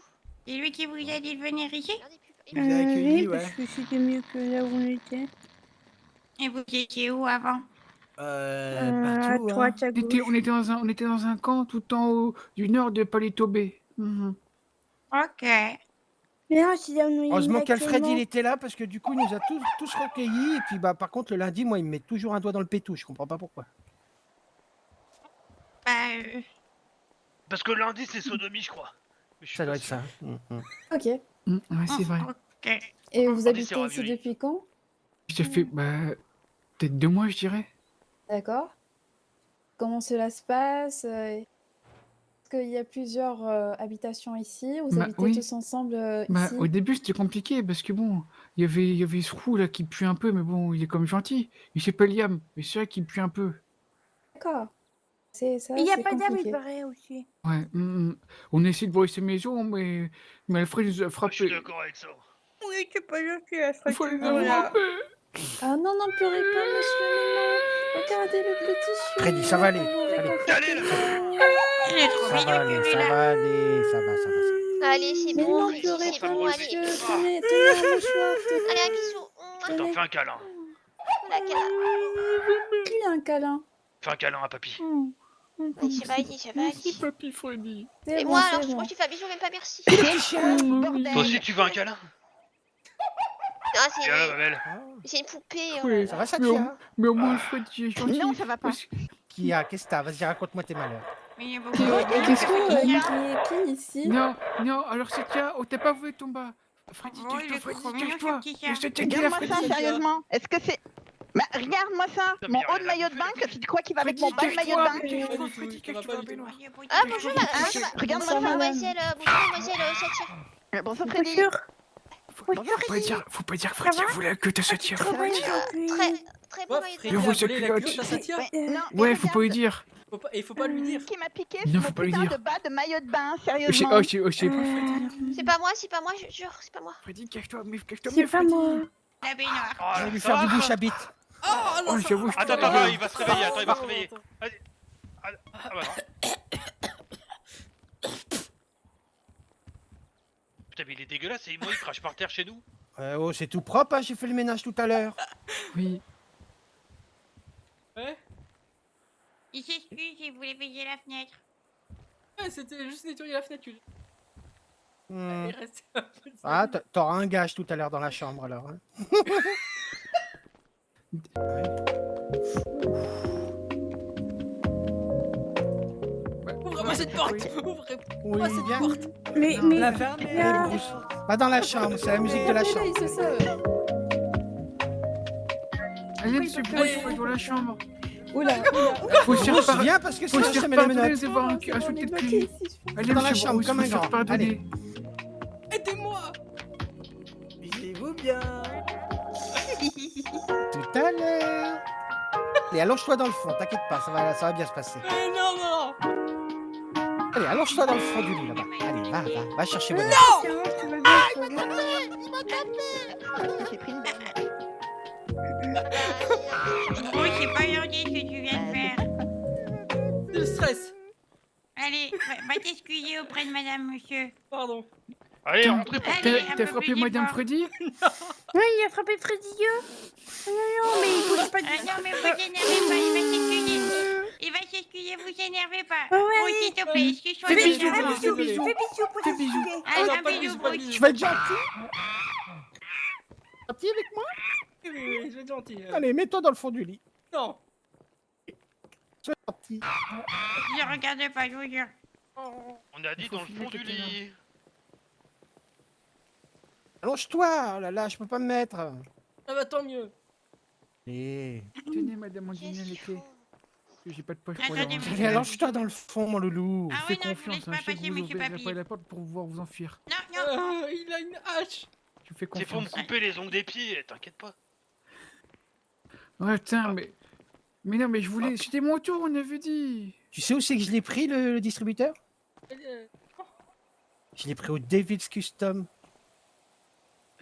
Speaker 3: C'est lui qui vous a dit de venir ici?
Speaker 5: Regardez plus.
Speaker 8: Il nous a accueillis,
Speaker 6: Oui,
Speaker 8: ouais.
Speaker 6: parce que c'était mieux que là où on était.
Speaker 3: Et vous étiez où avant?
Speaker 6: À
Speaker 8: Partout, hein.
Speaker 6: droite, à gauche.
Speaker 2: On était dans un camp tout en haut du nord de Paletobé.
Speaker 3: Ok.
Speaker 6: Mais non, c'est là où on est
Speaker 7: Heureusement qu'Alfred il
Speaker 6: actuellement.
Speaker 7: était là parce que du coup il nous a tous recueillis et puis bah par contre le lundi moi il me met toujours un doigt dans le pétou, je comprends pas pourquoi.
Speaker 3: Bah,
Speaker 4: Parce que lundi, c'est sodomie, je crois. Mais je suis
Speaker 7: Ça doit
Speaker 4: pas
Speaker 7: être
Speaker 4: sûr.
Speaker 7: ça.
Speaker 10: Ok.
Speaker 2: Ouais, c'est vrai.
Speaker 3: ok.
Speaker 10: Et vous
Speaker 4: c'est
Speaker 10: habitez ici
Speaker 4: ravioli.
Speaker 10: depuis quand?
Speaker 2: Ça fait peut-être 2 mois, je dirais.
Speaker 10: D'accord. Comment cela se passe? Est-ce qu'il y a plusieurs habitations ici? Vous
Speaker 2: Bah,
Speaker 10: habitez
Speaker 2: oui.
Speaker 10: tous ensemble
Speaker 2: Bah,
Speaker 10: ici?
Speaker 2: au début, c'était compliqué parce que bon, il y avait ce roux là qui pue un peu, mais bon, il est comme gentil. Il s'appelle Liam, mais c'est vrai qu'il pue un peu.
Speaker 10: D'accord. C'est ça,
Speaker 6: Il n'y a
Speaker 10: c'est
Speaker 6: pas d'âme, il
Speaker 10: compliqué.
Speaker 6: paraît aussi.
Speaker 2: Ouais, on essaie de voir ses maisons, mais Alfred nous a
Speaker 4: Je suis
Speaker 2: frappé.
Speaker 4: d'accord avec ça.
Speaker 6: Oui, c'est pas gentil, Alfred.
Speaker 2: Alfred
Speaker 6: tu
Speaker 2: nous
Speaker 6: veux
Speaker 2: a
Speaker 6: rien.
Speaker 2: frappé.
Speaker 10: Ah non, non, pleurez pas, monsieur, mais non. Regardez le petit chou.
Speaker 7: Freddy, ça va aller.
Speaker 10: Vous
Speaker 7: Allez.
Speaker 4: Allez, là.
Speaker 3: Il est trop
Speaker 7: Ça va
Speaker 3: mignon,
Speaker 7: aller, ça
Speaker 3: celui-là.
Speaker 7: va aller, ça va.
Speaker 5: Allez, c'est
Speaker 10: Mais
Speaker 5: bon,
Speaker 10: non,
Speaker 5: Freddy,
Speaker 10: pleurez
Speaker 5: c'est
Speaker 10: pas,
Speaker 5: bon, allez.
Speaker 10: monsieur. Tenez, tenez un mouchoir.
Speaker 5: Allez, un bisou.
Speaker 4: Je t'en fais un câlin.
Speaker 5: Voilà, câlin.
Speaker 10: Qui a un câlin?
Speaker 4: Fais un câlin à papy.
Speaker 5: Vas-y, vas-y,
Speaker 2: Merci,
Speaker 5: vas-y.
Speaker 2: papy Freddy.
Speaker 10: C'est
Speaker 5: Et
Speaker 10: bon,
Speaker 5: moi,
Speaker 10: c'est
Speaker 5: alors,
Speaker 10: bon.
Speaker 5: moi, je te fais un bisou, même pas merci.
Speaker 4: Toi aussi, tu veux un câlin?
Speaker 5: Non,
Speaker 4: Viens là, ma belle.
Speaker 5: c'est une poupée. oh
Speaker 2: Oui,
Speaker 5: là
Speaker 7: Ça
Speaker 5: là.
Speaker 7: va, Satia?
Speaker 2: Mais au moins, Freddy est gentil.
Speaker 11: Non, ça va pas.
Speaker 7: Qui a? Qu'est-ce que t'as? Vas-y, raconte-moi tes malheurs.
Speaker 3: Mais il y a beaucoup
Speaker 10: Qu'est-ce que qui ici?
Speaker 2: Non, non, alors Satia, oh, t'as pas vu ton bas. Freddy,
Speaker 3: Oh, il est
Speaker 2: cache-toi,
Speaker 3: trop
Speaker 2: Freddy,
Speaker 3: mignon, ce
Speaker 2: cache-toi.
Speaker 3: petit chat.
Speaker 2: Mais Satia, qui est là,
Speaker 11: Regarde-moi ça,
Speaker 2: Freddy?
Speaker 11: sérieusement. Est-ce que c'est... Bah, regarde-moi ça,
Speaker 4: mais
Speaker 11: mon
Speaker 4: il y a
Speaker 11: haut
Speaker 4: rien
Speaker 11: de
Speaker 4: à
Speaker 11: maillot de
Speaker 4: bouffer,
Speaker 11: bain, tu crois qu'il va avec mon bas de maillot de
Speaker 2: Cache-toi,
Speaker 11: bain?
Speaker 2: cache-toi,
Speaker 8: Pas du
Speaker 2: Freddy,
Speaker 8: tout, ça va
Speaker 2: cache-toi,
Speaker 8: pas du tout.
Speaker 2: Benoît.
Speaker 5: Ah, bonjour,
Speaker 11: Regarde-moi
Speaker 5: bonjour,
Speaker 11: ça.
Speaker 5: mademoiselle Satia.
Speaker 11: Bonsoir, Freddy.
Speaker 2: Faut pas dire Freddy,
Speaker 6: va
Speaker 2: vous la queue de Satia.
Speaker 6: Comment
Speaker 5: Très,
Speaker 6: aujourd'hui?
Speaker 5: très beau
Speaker 8: Ouais,
Speaker 5: maillot de
Speaker 8: Freddy
Speaker 2: Je
Speaker 5: bain.
Speaker 2: vois
Speaker 8: a
Speaker 2: sa
Speaker 8: volé la
Speaker 2: culotte.
Speaker 8: culotte à Satia.
Speaker 11: Non,
Speaker 2: Ouais,
Speaker 11: et
Speaker 2: faut pas lui dire.
Speaker 8: Il faut pas lui dire.
Speaker 11: qui m'a piqué
Speaker 2: Non,
Speaker 11: mon
Speaker 2: faut pas lui
Speaker 11: putain
Speaker 2: dire.
Speaker 11: de bas de maillot de bain,
Speaker 2: Je sais,
Speaker 11: sérieusement.
Speaker 2: oh, je sais pas, Freddy.
Speaker 5: C'est pas moi, je jure, c'est pas moi.
Speaker 2: Freddy, cache-toi, mais cache-toi,
Speaker 6: C'est
Speaker 2: mais
Speaker 6: pas
Speaker 2: Freddy.
Speaker 6: moi.
Speaker 3: La baignoire.
Speaker 4: Oh,
Speaker 7: Je vais lui
Speaker 4: ça
Speaker 7: faire
Speaker 4: va,
Speaker 7: du
Speaker 4: ça
Speaker 7: bouche à bite.
Speaker 8: Oh non,
Speaker 2: Oh, j'avoue, je
Speaker 4: Attends,
Speaker 2: peux pas.
Speaker 4: attends, il va se réveiller, attends, il va se réveiller. Vas-y. Ah bah non. Putain, mais il est dégueulasse et moi il crache par terre chez nous.
Speaker 7: Oh, c'est tout propre, hein, j'ai fait le ménage tout à l'heure.
Speaker 2: Oui.
Speaker 8: Ouais,
Speaker 3: Il s'excuse, il voulait payer la fenêtre.
Speaker 8: ouais, c'était juste nettoyer la fenêtre.
Speaker 7: Hmm.
Speaker 8: Il reste un peu de
Speaker 7: Ah,
Speaker 8: sable.
Speaker 7: t'auras un gage tout à l'heure dans la chambre alors. Hein.
Speaker 8: Ouvre-moi cette porte.
Speaker 7: Oui,
Speaker 8: Ouvre-moi cette
Speaker 7: viens.
Speaker 8: porte.
Speaker 6: Mais
Speaker 7: Allez, Bruce. Va dans la chambre, c'est la musique de la
Speaker 10: Regardez, là,
Speaker 7: chambre.
Speaker 10: il se savent.
Speaker 2: Allez, monsieur Bruce, faut dans la chambre.
Speaker 10: Oula,
Speaker 2: Faut se faire
Speaker 7: Bruce,
Speaker 2: pardonner.
Speaker 7: viens parce que
Speaker 2: Faut
Speaker 7: sinon
Speaker 2: se
Speaker 7: je te
Speaker 2: faire
Speaker 7: mets les
Speaker 2: pardonner
Speaker 7: menottes.
Speaker 2: d'avoir un sous de cul. Allez,
Speaker 7: Dans la
Speaker 2: monsieur
Speaker 7: chambre,
Speaker 2: Bruce,
Speaker 7: comme
Speaker 2: faut
Speaker 7: un
Speaker 2: se faire
Speaker 7: grand.
Speaker 2: pardonner.
Speaker 8: Aidez-moi.
Speaker 9: Visez-vous bien.
Speaker 7: Tout à l'heure. Allez, allonge-toi dans le fond, t'inquiète pas, ça va bien se passer.
Speaker 8: Non, non.
Speaker 7: Allez, allonge-toi dans le fond du lit là-bas. Allez, va chercher bonheur.
Speaker 6: tiens, tout va bien, tout va bien.
Speaker 11: J'ai pris une balle.
Speaker 3: Oh, c'est pas gentil ce que tu viens de faire.
Speaker 8: C'est le stress.
Speaker 3: Allez, va t'excuser auprès de madame, monsieur.
Speaker 8: Pardon.
Speaker 4: Allez, rentrez pour
Speaker 3: Allez,
Speaker 2: T'as
Speaker 3: un peu
Speaker 2: frappé
Speaker 3: plus
Speaker 2: Madame
Speaker 3: fort.
Speaker 2: Freddy?
Speaker 6: Oui, il a frappé Freddy. Non, non, mais il bouge pas du
Speaker 3: Ah non, mais vous énervez pas, il va s'excuser. Il va s'excuser, vous énervez pas.
Speaker 6: Ah ouais,
Speaker 3: Oh,
Speaker 6: allez.
Speaker 3: s'il te plaît, excuse-moi.
Speaker 2: Fais
Speaker 3: de
Speaker 2: bisous,
Speaker 3: t'énerver.
Speaker 2: Bruce, fais bisous.
Speaker 6: Fais bisous pour
Speaker 2: Fais bisous.
Speaker 6: t'excuser.
Speaker 3: Allez,
Speaker 8: non,
Speaker 3: un
Speaker 8: pas de
Speaker 3: bisou,
Speaker 8: bisous, pas de
Speaker 3: Bruce.
Speaker 8: bisous.
Speaker 7: Tu vas être gentil? Gentil avec moi?
Speaker 8: Oui, oui, je vais être gentil.
Speaker 7: Allez, mets-toi dans le fond du lit.
Speaker 8: Non.
Speaker 7: Sois gentil.
Speaker 3: Je regarde pas, je vous jure.
Speaker 4: On a dit
Speaker 2: faut
Speaker 4: dans le
Speaker 2: filmer
Speaker 4: fond du
Speaker 2: quelqu'un.
Speaker 4: lit.
Speaker 7: Allonge-toi, oh là là, je peux pas me mettre.
Speaker 8: Ah bah tant mieux.
Speaker 7: Allez,
Speaker 2: Tenez, Madame Anguigny,
Speaker 5: Qu'est-ce
Speaker 2: les
Speaker 5: qu'ils
Speaker 2: clés.
Speaker 5: font?
Speaker 2: J'ai pas de poche pour
Speaker 3: Attendez,
Speaker 2: les ranger.
Speaker 7: allez, allonge-toi dans le fond, mon loulou.
Speaker 3: Ah
Speaker 2: Fais
Speaker 3: oui, non, je vous laisse
Speaker 2: confiance, hein,
Speaker 3: pas
Speaker 2: je sais que
Speaker 3: passer,
Speaker 2: vous
Speaker 3: monsieur
Speaker 2: ouvrirez
Speaker 3: Papy.
Speaker 2: pas la porte pour pouvoir vous enfuir.
Speaker 3: Non, non.
Speaker 8: Il a une hache.
Speaker 2: Tu fais
Speaker 4: C'est pour me
Speaker 2: confiance.
Speaker 4: couper les ongles des pieds, t'inquiète pas.
Speaker 2: Ouais, tiens, mais non, mais je voulais... C'était mon tour, on avait dit.
Speaker 7: Tu sais où c'est que je l'ai pris, le distributeur?
Speaker 8: Euh,
Speaker 7: Je l'ai pris au David's Custom.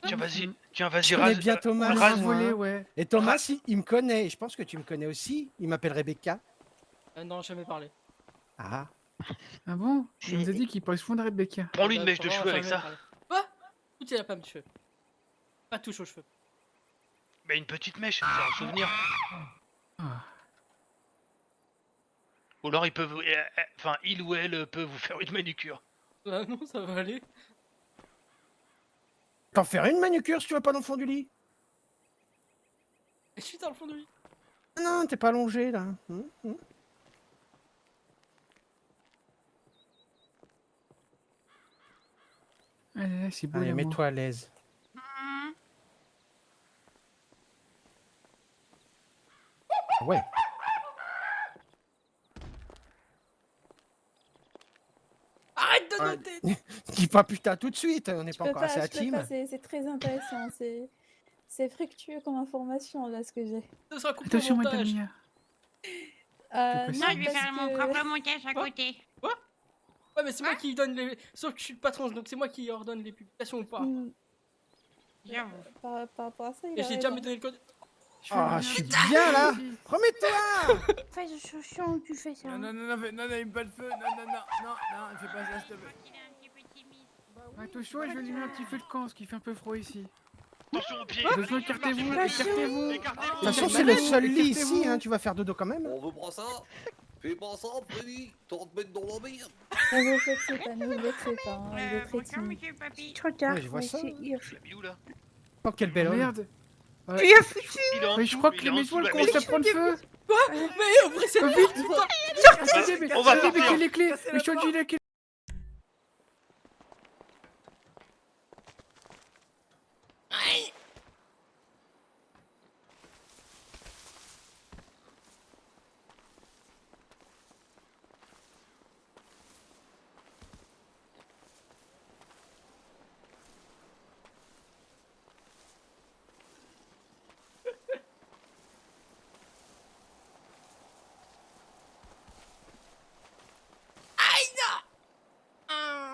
Speaker 4: Tiens, vas-y,
Speaker 7: Je
Speaker 4: rase.
Speaker 7: connais bien Thomas.
Speaker 2: On l'a
Speaker 7: moi,
Speaker 2: volé,
Speaker 7: hein.
Speaker 2: ouais.
Speaker 7: Et Thomas, il me connaît. Et je pense que tu me connais aussi. Il m'appelle Rebecca.
Speaker 8: non, jamais parlé.
Speaker 7: Ah.
Speaker 2: Ah bon? Il nous a dit qu'il pourrait se fondre avec Rebecca.
Speaker 4: Prends-lui une mèche de cheveux avec ça.
Speaker 8: Quoi? Écoute, il a pas de cheveux. Pas touche aux cheveux.
Speaker 4: Mais une petite mèche, c'est un souvenir.
Speaker 2: Ah.
Speaker 4: Ou alors il peut vous... Enfin, il ou elle peut vous faire une manucure.
Speaker 8: Ah non, ça va aller.
Speaker 7: T'en faire une manucure si tu vas pas dans le fond du lit?
Speaker 8: Je suis dans le fond de lui.
Speaker 7: Ah non, t'es pas allongé là.
Speaker 2: Allez, c'est beau,
Speaker 7: Allez,
Speaker 2: l'amour.
Speaker 7: mets-toi à l'aise.
Speaker 3: Hum.
Speaker 7: Ouais.
Speaker 8: Arrête de
Speaker 7: Ouais.
Speaker 8: noter.
Speaker 7: Dis pas putain tout de suite, on n'est
Speaker 10: Je
Speaker 7: pas
Speaker 10: peux
Speaker 7: encore
Speaker 10: pas,
Speaker 7: assez
Speaker 10: je peux
Speaker 7: intime.
Speaker 10: pas, c'est très intéressant, c'est fructueux comme information là ce que j'ai.
Speaker 8: Ce sera coupé au
Speaker 2: Attention, Madame
Speaker 8: montage.
Speaker 2: Mia.
Speaker 10: Euh,
Speaker 2: passer.
Speaker 3: Non, je vais
Speaker 10: parce
Speaker 3: faire mon
Speaker 10: que-
Speaker 3: propre montage à
Speaker 8: Quoi
Speaker 3: côté.
Speaker 8: Ouais, mais c'est moi qui donne les. Sauf que je suis le patron, donc c'est moi qui ordonne les publications ou pas.
Speaker 10: Hmm,
Speaker 3: J'avoue.
Speaker 10: par rapport à ça, il
Speaker 8: Et
Speaker 10: a
Speaker 8: j'ai déjà
Speaker 10: raison.
Speaker 8: me donné le code.
Speaker 7: Ah, je suis bien là. Remets-toi.
Speaker 6: Fais attention, tu fais ça.
Speaker 9: non, il me pas le feu. Non, fais pas ça, s'il te plaît.
Speaker 3: Il est un petit peu timide.
Speaker 2: Attention, je vais lui mettre un petit feu de camp, parce qu'il fait un peu froid ici.
Speaker 4: Attention aux pieds.
Speaker 2: Attention, écartez-vous, écartez-vous.
Speaker 7: De toute façon, c'est le seul lit ici, hein, tu vas faire dodo quand même.
Speaker 12: On veut pas ça. Fais pas ça, Freddy. T'en te mettre dans la merde.
Speaker 10: Ne vous vexez pas, ne vous vexez pas, hein, il est très
Speaker 3: Bonjour,
Speaker 10: timide.
Speaker 3: monsieur Papy.
Speaker 6: Trop tard.
Speaker 7: Ouais, je vois ça.
Speaker 4: Tu l'as mis où là?
Speaker 7: Oh, quel bel homme.
Speaker 2: Merde.
Speaker 11: Tu y as foutu.
Speaker 4: Il est en
Speaker 2: Mais
Speaker 4: dessous,
Speaker 2: je crois que
Speaker 4: il est
Speaker 2: les
Speaker 4: en
Speaker 2: maisons
Speaker 4: dessous,
Speaker 2: elles
Speaker 4: la
Speaker 2: commencent à prendre feu.
Speaker 8: Mais après, c'est
Speaker 2: Vite.
Speaker 4: maison.
Speaker 2: Mais
Speaker 4: On va
Speaker 2: mais
Speaker 4: sortir.
Speaker 2: les clés.
Speaker 8: Cassez
Speaker 2: Mais
Speaker 8: la
Speaker 2: je te dis les clés.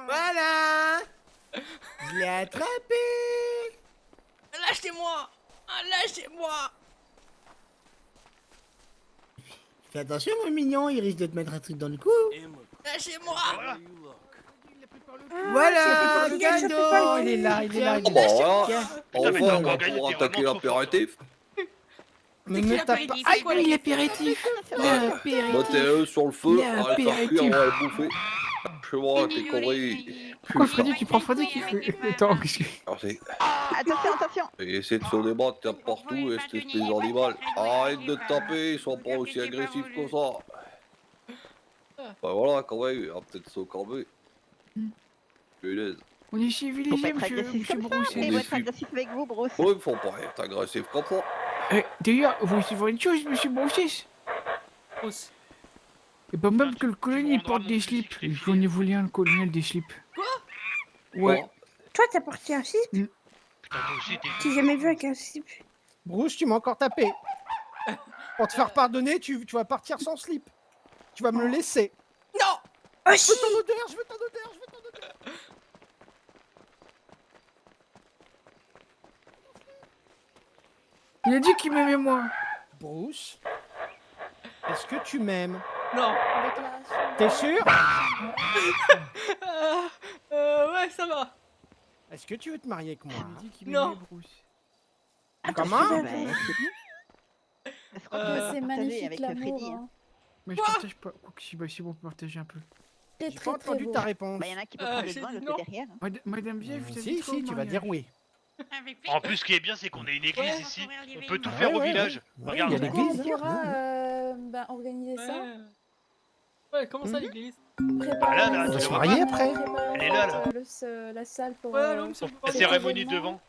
Speaker 9: Voilà. Je l'ai attrapé.
Speaker 8: Lâchez-moi. Lâchez-moi.
Speaker 9: Fais attention, mon mignon, il risque de te mettre un truc dans le cou.
Speaker 8: Lâchez-moi.
Speaker 4: Voilà.
Speaker 9: Voilà,
Speaker 6: le
Speaker 9: cadeau.
Speaker 7: Oh, il est là, il est là.
Speaker 12: Oh bah voilà.
Speaker 4: Putain, mais
Speaker 12: Enfin,
Speaker 4: t'as
Speaker 12: on va
Speaker 4: encore gagné,
Speaker 12: pouvoir
Speaker 4: t'es
Speaker 12: attaquer
Speaker 4: vraiment trop
Speaker 12: l'apéritif.
Speaker 7: Mais ne tape pas.
Speaker 2: Ah, oui, l'apéritif.
Speaker 12: Bah t'es sur le feu, arrête de
Speaker 2: L'apéritif.
Speaker 12: cuire, on va le bouffer. Chez moi, t'es conneries.
Speaker 2: Pourquoi Freddy, tu prends Freddy qui fait... Attends, qu'est-ce que...
Speaker 12: Merci.
Speaker 11: Attention, attention.
Speaker 12: Et essaie de se débattre, tape partout, espèce d'animal. Arrête de te taper, ils sont pas aussi agressifs que ça. Bah voilà, quand même, il va peut-être se calmer. Punaise.
Speaker 2: On est
Speaker 11: Faut
Speaker 2: civilisé,
Speaker 11: pas être
Speaker 2: monsieur,
Speaker 11: agressif
Speaker 2: monsieur
Speaker 11: comme ça.
Speaker 2: Bruce.
Speaker 11: Mais
Speaker 12: On
Speaker 11: faut
Speaker 12: est
Speaker 11: être agressif avec vous, Bruce.
Speaker 12: Ouais, faut pas être agressif comme ça.
Speaker 2: D'ailleurs, vous savez voir une chose, monsieur Bruce.
Speaker 8: Pousse.
Speaker 2: Et pas même que le
Speaker 4: Tu
Speaker 2: colonel
Speaker 4: me
Speaker 2: il
Speaker 4: rendras
Speaker 2: porte
Speaker 4: mon
Speaker 2: des
Speaker 4: petit
Speaker 2: slips.
Speaker 4: sacrifice.
Speaker 2: J'en ai voulu un, le colonel, des slips. Ouais.
Speaker 6: Toi, t'as porté un slip?
Speaker 4: Putain, toi aussi, t'es.
Speaker 6: J'ai jamais vu avec un slip.
Speaker 7: Bruce, tu m'as encore tapé. Pour te faire pardonner, tu vas partir sans slip. Tu vas me le laisser.
Speaker 8: Non.
Speaker 6: Oh,
Speaker 7: Je
Speaker 6: si.
Speaker 7: veux ton odeur, je veux ton odeur, je veux ton odeur.
Speaker 2: Il a dit qu'il m'aimait moi.
Speaker 7: Bruce, est-ce que tu m'aimes?
Speaker 8: Non.
Speaker 10: Déclaration.
Speaker 7: T'es sûr?
Speaker 8: Ouais, ça va.
Speaker 7: Est-ce que tu veux te marier avec moi?
Speaker 2: Il a dit qu'il
Speaker 8: Non.
Speaker 2: m'aimait, Bruce.
Speaker 7: Comment?
Speaker 10: C'est magnifique l'amour. Hein.
Speaker 2: Mais je partage pas. Quoi que si, bah, si bon, on peut partager un peu.
Speaker 10: C'est
Speaker 7: J'ai
Speaker 10: très
Speaker 7: pas
Speaker 10: très
Speaker 7: entendu
Speaker 10: beau.
Speaker 7: ta réponse.
Speaker 11: Bah, y en a qui peuvent prendre
Speaker 8: j'ai
Speaker 11: le devant,
Speaker 8: dit
Speaker 11: l'autre
Speaker 8: non.
Speaker 11: derrière.
Speaker 2: Madame Vieille, vous avez
Speaker 7: Si,
Speaker 2: dit quoi
Speaker 7: si,
Speaker 2: au
Speaker 7: tu vas
Speaker 2: mariage?
Speaker 7: dire oui.
Speaker 4: En plus, ce qui est bien, c'est qu'on est une église
Speaker 8: Ouais.
Speaker 4: ici. On peut tout
Speaker 7: Ouais,
Speaker 4: faire au
Speaker 7: ouais,
Speaker 4: village.
Speaker 7: ouais.
Speaker 4: Regarde.
Speaker 7: Il y a
Speaker 10: Du coup, on
Speaker 7: l'église.
Speaker 10: pourra organiser ça.
Speaker 8: Ouais, comment ça l'église?
Speaker 10: Préparer
Speaker 4: Ah, là,
Speaker 10: la
Speaker 4: tu
Speaker 7: va se
Speaker 10: salle,
Speaker 7: marier après.
Speaker 10: préparer,
Speaker 4: Elle est là, là.
Speaker 10: La salle pour
Speaker 8: Ouais, non, monsieur.
Speaker 4: La
Speaker 10: cet
Speaker 4: cérémonie
Speaker 10: événement.
Speaker 4: devant.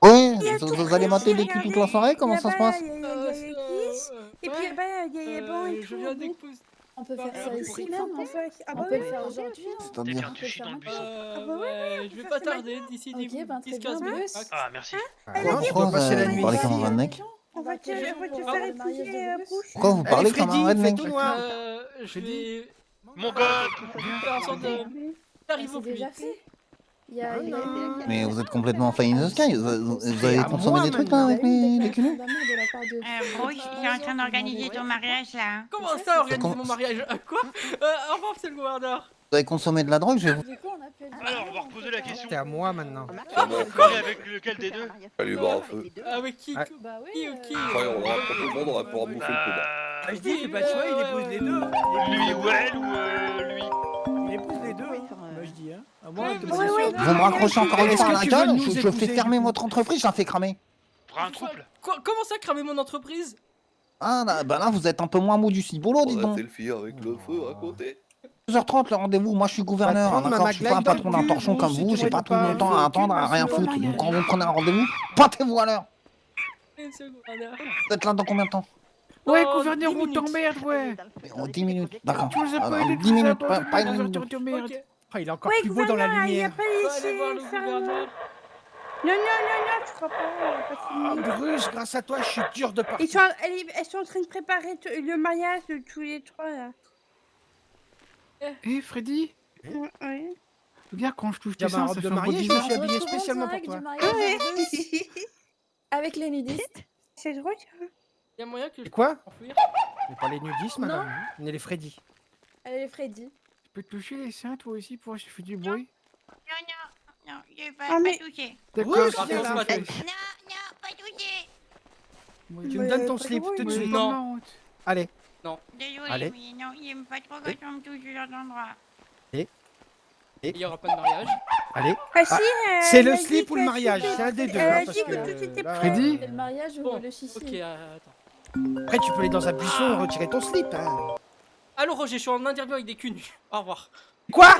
Speaker 12: Ouais,
Speaker 6: Il y a
Speaker 12: vous,
Speaker 6: tout
Speaker 12: vous allez mater les
Speaker 6: regardez,
Speaker 12: culs toute la soirée, comment ça se passe?
Speaker 6: Il y a l'église. Et puis là-bas, il y a les bancs et
Speaker 8: Je
Speaker 6: tout.
Speaker 8: viens d'épouser.
Speaker 10: On peut faire
Speaker 8: Ah,
Speaker 10: ça
Speaker 8: vous
Speaker 10: ici
Speaker 6: pourriez
Speaker 10: même.
Speaker 6: chanter.
Speaker 10: En fait.
Speaker 6: Ah
Speaker 10: On
Speaker 6: bah
Speaker 10: peut
Speaker 6: oui,
Speaker 10: le faire
Speaker 6: chanter
Speaker 10: aujourd'hui.
Speaker 6: aussi.
Speaker 10: hein.
Speaker 12: C'est-à-dire
Speaker 4: Tiens, tu chies dans le buisson.
Speaker 8: Ouais, je vais
Speaker 6: faire
Speaker 8: pas
Speaker 6: ça
Speaker 8: tarder d'ici
Speaker 10: Ok, ben, très
Speaker 8: 10-15
Speaker 10: bien,
Speaker 8: minutes.
Speaker 10: Bruce.
Speaker 4: Ah, merci.
Speaker 7: Ah non, tu dois passer la nuit
Speaker 12: parlez
Speaker 7: ici.
Speaker 12: comme un redneck.
Speaker 6: On va te faire épouser, Bruce.
Speaker 12: Pourquoi vous
Speaker 7: Allez,
Speaker 12: parlez comme
Speaker 7: Freddy,
Speaker 12: un
Speaker 7: fais
Speaker 12: redneck?
Speaker 7: tout noir.
Speaker 8: Je vais
Speaker 4: Mon gars,
Speaker 8: faire en sorte de d'arriver
Speaker 10: C'est
Speaker 8: au plus
Speaker 10: déjà
Speaker 8: vite.
Speaker 10: fait. Il y a
Speaker 12: Mais vous êtes complètement fine in the sky. Vous avez
Speaker 7: à
Speaker 12: consommé
Speaker 7: moi
Speaker 12: des trucs là
Speaker 7: maintenant.
Speaker 12: avec les culs?
Speaker 3: Bruce, je suis en train d'organiser ton mariage là.
Speaker 8: Comment
Speaker 10: C'est
Speaker 8: ça,
Speaker 10: ça,
Speaker 8: organiser
Speaker 12: c'est-
Speaker 8: mon mariage? Quoi? Au revoir, monsieur le gouverneur.
Speaker 12: Vous avez consommé de la drogue, je vais vous...
Speaker 10: Du coup, on appelle.
Speaker 4: Alors, on va reposer la question.
Speaker 7: C'est à moi maintenant.
Speaker 4: Allez, avec lequel des deux?
Speaker 12: Allez, bah, feu.
Speaker 8: Avec qui?
Speaker 7: Ah.
Speaker 10: Bah oui.
Speaker 8: Qui ou qui?
Speaker 12: Voyons, là, pour tout le monde, on va pouvoir bouffer le combat.
Speaker 9: Je dis, j'ai pas de choix, il épouse les deux.
Speaker 4: Lui ou elle ou lui?
Speaker 9: Il épouse les deux, hein. Moi je dis, hein. À moi,
Speaker 8: Ouais,
Speaker 9: de
Speaker 8: mais
Speaker 9: me
Speaker 8: c'est
Speaker 9: dire-
Speaker 6: ouais.
Speaker 12: Vous me raccrochez encore une
Speaker 7: Est-ce
Speaker 12: fois à
Speaker 7: que
Speaker 12: la
Speaker 7: tu
Speaker 12: gueule,
Speaker 7: veux nous
Speaker 12: je fais
Speaker 7: épouser,
Speaker 12: fermer
Speaker 7: du coup
Speaker 12: votre entreprise, je la fais cramer.
Speaker 4: Pour un couple?
Speaker 8: Comment ça, cramer mon entreprise?
Speaker 12: Ah, bah là, vous êtes un peu moins mou du ciboulot, dites donc. selfie avec le feu à côté. 2h30 le rendez-vous, moi je suis gouverneur,
Speaker 7: Prendre ma
Speaker 12: d'accord, je suis pas un
Speaker 7: Magdalene
Speaker 12: patron
Speaker 7: dans le
Speaker 12: d'un
Speaker 7: cul,
Speaker 12: torchon comme
Speaker 7: si
Speaker 12: vous,
Speaker 7: tu
Speaker 12: j'ai pas
Speaker 7: vois
Speaker 12: tout mon
Speaker 7: pas.
Speaker 12: temps à attendre, à rien foutre, donc quand vous prenez un rendez-vous, pointez-vous à l'heure.
Speaker 8: Monsieur le gouverneur.
Speaker 12: Vous êtes là dans combien de temps?
Speaker 2: Ouais,
Speaker 8: Oh,
Speaker 2: gouverneur,
Speaker 8: 10
Speaker 2: on
Speaker 8: minutes.
Speaker 2: t'emmerde, ouais.
Speaker 12: Oh, 10 minutes, d'accord.
Speaker 2: Tu nous as pas
Speaker 12: Alors,
Speaker 2: aidé
Speaker 12: 10
Speaker 2: tout ça,
Speaker 12: minutes,
Speaker 2: toi,
Speaker 12: pas une
Speaker 2: on
Speaker 12: minute.
Speaker 2: t'emmerde.
Speaker 8: Ok.
Speaker 7: Ah, il est encore
Speaker 6: Ouais,
Speaker 7: plus beau dans la
Speaker 6: gouverneur, il n'y a
Speaker 7: lumière.
Speaker 6: pas
Speaker 8: On va aller voir
Speaker 6: laissé
Speaker 8: le
Speaker 6: faire
Speaker 8: gouverneur.
Speaker 6: Non, je crois pas.
Speaker 7: Ah, Bruce, grâce à toi, je suis dur de partout.
Speaker 6: Elles sont en train de préparer le mariage de tous les trois là.
Speaker 2: Eh, Freddy,
Speaker 6: Ouais.
Speaker 2: regarde quand je touche
Speaker 7: Il y
Speaker 2: tes
Speaker 7: a ma
Speaker 2: seins,
Speaker 7: robe
Speaker 2: ça
Speaker 7: de
Speaker 2: fait un bruit
Speaker 7: mariée, je me
Speaker 2: bizarre.
Speaker 7: suis habillé
Speaker 10: Retrouvons
Speaker 7: spécialement
Speaker 10: en
Speaker 7: pour
Speaker 10: direct
Speaker 7: toi.
Speaker 10: du mariage de Bruce avec les nudistes.
Speaker 6: C'est drôle ça.
Speaker 8: Il y a moyen que je
Speaker 7: Et quoi?
Speaker 8: puisse m'enfuir.
Speaker 7: Mais pas les nudistes, madame. On est les Freddy.
Speaker 10: Allez, Freddy.
Speaker 2: Tu peux te toucher les seins, toi aussi, pour voir si je fais du bruit?
Speaker 3: Non, je vais
Speaker 6: Ah,
Speaker 3: pas
Speaker 6: mais-
Speaker 3: toucher.
Speaker 2: D'accord,
Speaker 7: Rouge,
Speaker 2: je
Speaker 7: viens
Speaker 2: vais
Speaker 7: là.
Speaker 2: pas toucher.
Speaker 3: Non, pas toucher.
Speaker 2: Moi,
Speaker 7: Tu
Speaker 2: je-
Speaker 7: me donnes ton
Speaker 6: pas
Speaker 7: slip
Speaker 6: drôle,
Speaker 7: tout de
Speaker 6: mais-
Speaker 7: suite.
Speaker 2: pas
Speaker 8: Non.
Speaker 2: ma honte.
Speaker 7: Allez,
Speaker 3: Désolé,
Speaker 7: Allez.
Speaker 3: mais non, j'aime pas trop quand on me touche ce genre d'endroit.
Speaker 8: Il y aura pas de mariage.
Speaker 7: allez.
Speaker 6: Ah si,
Speaker 7: C'est
Speaker 6: elle
Speaker 7: le
Speaker 6: a dit
Speaker 7: slip ou le
Speaker 6: que
Speaker 7: mariage,
Speaker 6: c'était-
Speaker 7: c'est un des deux.
Speaker 6: Elle
Speaker 7: hein,
Speaker 6: a
Speaker 7: parce
Speaker 6: dit
Speaker 7: que,
Speaker 6: que tout était
Speaker 7: là,
Speaker 6: prêt.
Speaker 2: Freddy
Speaker 10: C'est le mariage ou
Speaker 8: Bon,
Speaker 10: le chichi?
Speaker 8: ok, attends.
Speaker 7: Après, tu peux aller dans un buisson et retirer ton slip. Hein.
Speaker 8: Allô Roger, je suis en interview avec des culs nus. Au revoir.
Speaker 7: Quoi?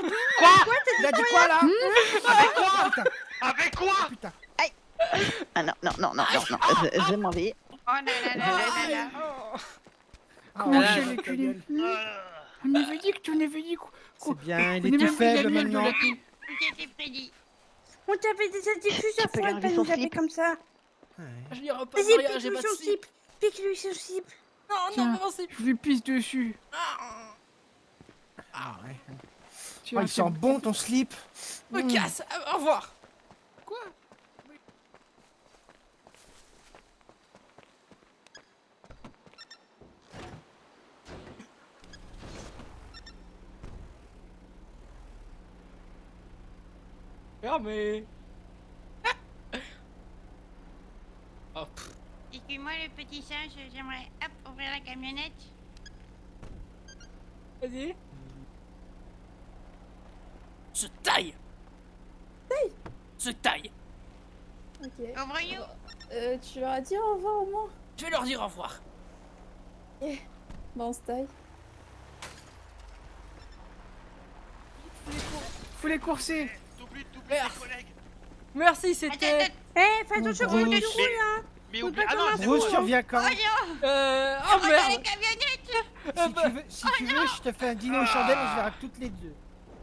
Speaker 7: Il a dit quoi là?
Speaker 4: Avec quoi?
Speaker 7: Putain,
Speaker 4: Avec quoi?
Speaker 7: putain.
Speaker 11: Ah non, non, non, non, non, non, je m'en vais.
Speaker 3: Oh là là là là là là.
Speaker 2: Comment
Speaker 7: Ah,
Speaker 2: j'ai
Speaker 7: ta
Speaker 2: les
Speaker 7: gueule.
Speaker 2: culés On avait dit que tu n'avais dit quoi.
Speaker 7: C'est bien, il
Speaker 2: On est
Speaker 7: était
Speaker 2: même pas
Speaker 7: faible
Speaker 2: d'amis avec de
Speaker 7: maintenant.
Speaker 2: la pluie.
Speaker 3: C'était Freddy.
Speaker 6: On t'avait déjà dit plusieurs
Speaker 11: peux
Speaker 6: fois
Speaker 11: lui
Speaker 6: de pas
Speaker 11: enlever
Speaker 6: nous
Speaker 11: son
Speaker 6: appeler
Speaker 11: slip.
Speaker 6: comme ça.
Speaker 8: Je n'irai pas de
Speaker 6: Vas-y,
Speaker 8: mariage, j'ai
Speaker 6: pique-lui
Speaker 8: pas de
Speaker 6: son
Speaker 8: slip.
Speaker 6: slip. Pique-lui son slip.
Speaker 8: Non,
Speaker 2: Tiens.
Speaker 8: non, c'est...
Speaker 2: Je lui pisse dessus.
Speaker 7: Ah ouais.
Speaker 2: Tiens,
Speaker 7: Oh, il sent bon ton slip.
Speaker 8: Me casse, au revoir.
Speaker 2: Quoi?
Speaker 8: Fermé. Oh, pff.
Speaker 3: Excuse-moi le petit singe, j'aimerais hop, ouvrir la camionnette.
Speaker 8: Vas-y. Se taille. Se taille.
Speaker 10: Ok.
Speaker 3: Ouvre-you.
Speaker 10: Tu leur as dit au revoir au moins?
Speaker 8: Je vais leur dire au revoir.
Speaker 10: Bon, on se taille.
Speaker 2: Faut les courser.
Speaker 4: T'oublies
Speaker 8: Merde.
Speaker 4: tes collègues.
Speaker 8: Merci,
Speaker 3: Attends,
Speaker 8: c'était...
Speaker 3: attends.
Speaker 6: Eh, fais attention quand
Speaker 7: Bruce.
Speaker 6: tu roules, hein.
Speaker 4: Mais
Speaker 6: Faut
Speaker 4: oublie.
Speaker 6: pas
Speaker 4: Ah non,
Speaker 6: commencer.
Speaker 4: c'est
Speaker 7: Bruce,
Speaker 4: bon.
Speaker 7: tu reviens quand?
Speaker 3: Oh non.
Speaker 8: Oh
Speaker 3: Oh, dans
Speaker 8: merde.
Speaker 3: les camionnettes.
Speaker 7: Si tu veux, je te fais un dîner aux chandelles, on se verra toutes les deux.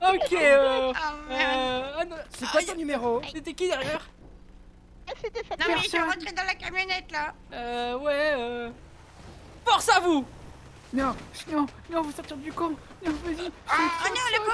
Speaker 8: Ok,
Speaker 3: Oh merde.
Speaker 8: ah non,
Speaker 7: C'est quoi ton numéro?
Speaker 8: C'était qui derrière?
Speaker 3: Non mais ils sont rentrés dans la camionnette là.
Speaker 8: Ouais, Force à vous.
Speaker 2: Non, non, non, on va sortir du camp. Non, vas-y.
Speaker 3: Oh non, le